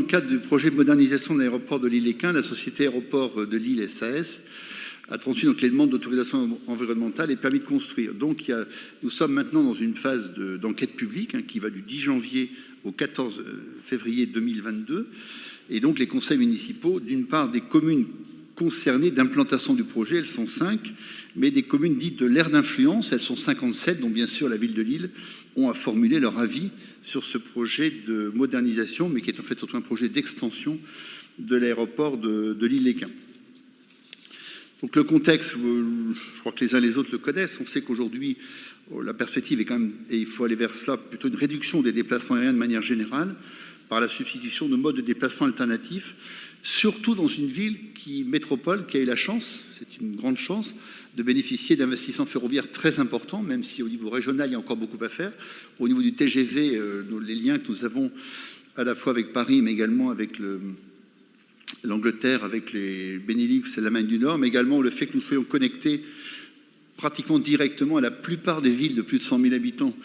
cadre du projet de modernisation de l'aéroport de Lille-Lesquin, la société Aéroport de Lille SAS a transmis donc les demandes d'autorisation environnementale et permis de construire. Donc nous sommes maintenant dans une phase d'enquête publique qui va du 10 janvier au 14 février 2022. Et donc les conseils municipaux, d'une part des communes concernées d'implantation du projet, elles sont 5, mais des communes dites de l'aire d'influence, elles sont 57, dont bien sûr la ville de Lille, ont à formuler leur avis sur ce projet de modernisation, mais qui est en fait surtout un projet d'extension de l'aéroport de Lille-Lesquin. Donc le contexte, je crois que les uns les autres le connaissent. On sait qu'aujourd'hui, la perspective est quand même, et il faut aller vers cela, plutôt une réduction des déplacements aériens de manière générale, par la substitution de modes de déplacement alternatifs, surtout dans une ville métropole qui a eu la chance, c'est une grande chance, de bénéficier d'investissements ferroviaires très importants, même si au niveau régional, il y a encore beaucoup à faire. Au niveau du TGV, les liens que nous avons à la fois avec Paris, mais également avec l'Angleterre, avec les Benelux et l'Allemagne du Nord, mais également le fait que nous soyons connectés pratiquement directement à la plupart des villes de plus de 100 000 habitants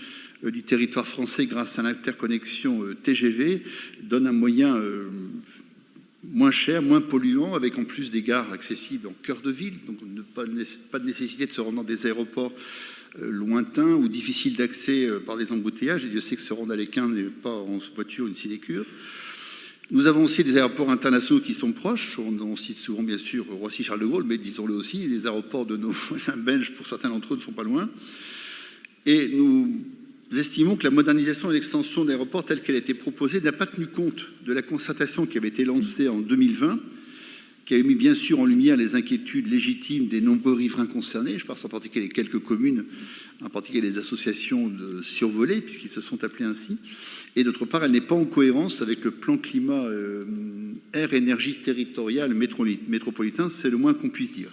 du territoire français grâce à l'interconnexion TGV, donne un moyen moins cher, moins polluant, avec en plus des gares accessibles en cœur de ville, donc pas de nécessité de se rendre dans des aéroports lointains ou difficiles d'accès par des embouteillages. Et Dieu sait que se rendre à Lesquin n'est pas en voiture, une sinécure. Nous avons aussi des aéroports internationaux qui sont proches. On cite souvent, bien sûr, Roissy-Charles de Gaulle, mais disons-le aussi, les aéroports de nos voisins belges, pour certains d'entre eux, ne sont pas loin. Et nous estimons que la modernisation et l'extension d'aéroports telle qu'elle a été proposée n'a pas tenu compte de la concertation qui avait été lancée en 2020, qui avait mis bien sûr en lumière les inquiétudes légitimes des nombreux riverains concernés. Je pense en particulier les quelques communes, en particulier les associations de survolés, puisqu'ils se sont appelés ainsi. Et d'autre part, elle n'est pas en cohérence avec le plan climat air énergie territorial métropolitain, c'est le moins qu'on puisse dire.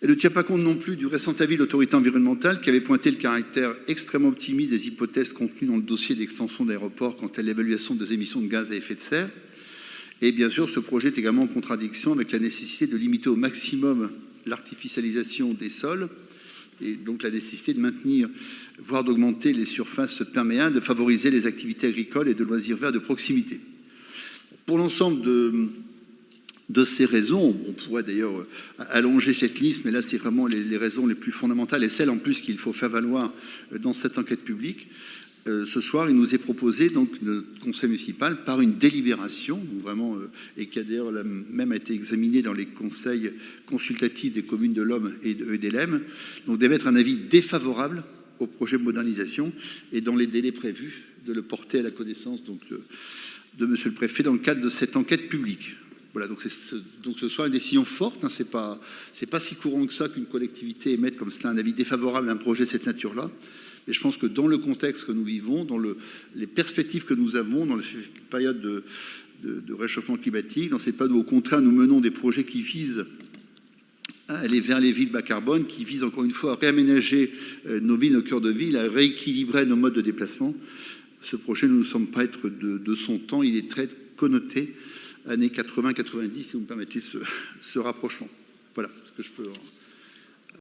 Elle ne tient pas compte non plus du récent avis de l'autorité environnementale qui avait pointé le caractère extrêmement optimiste des hypothèses contenues dans le dossier d'extension d'aéroport quant à l'évaluation des émissions de gaz à effet de serre. Et bien sûr, ce projet est également en contradiction avec la nécessité de limiter au maximum l'artificialisation des sols et donc la nécessité de maintenir, voire d'augmenter les surfaces perméables, de favoriser les activités agricoles et de loisirs verts de proximité. Pour l'ensemble de ces raisons, on pourrait d'ailleurs allonger cette liste, mais là c'est vraiment les raisons les plus fondamentales et celles en plus qu'il faut faire valoir dans cette enquête publique. Ce soir, il nous est proposé, donc, le conseil municipal, par une délibération, vraiment, et qui a d'ailleurs même été examinée dans les conseils consultatifs des communes de l'Homme et des Lemmes, donc d'émettre un avis défavorable au projet de modernisation et dans les délais prévus de le porter à la connaissance donc, de Monsieur le Préfet dans le cadre de cette enquête publique. Voilà, donc ce soir une décision forte, hein, c'est pas si courant que ça qu'une collectivité émette comme cela un avis défavorable à un projet de cette nature-là. Mais je pense que dans le contexte que nous vivons, dans les perspectives que nous avons, dans cette période de réchauffement climatique, dans cette période où au contraire nous menons des projets qui visent à aller vers les villes bas carbone, qui visent encore une fois à réaménager nos villes, nos cœurs de ville, à rééquilibrer nos modes de déplacement, ce projet ne nous semble pas être de son temps, il est très connoté, années 80-90, si vous me permettez ce rapprochement. Voilà ce que je peux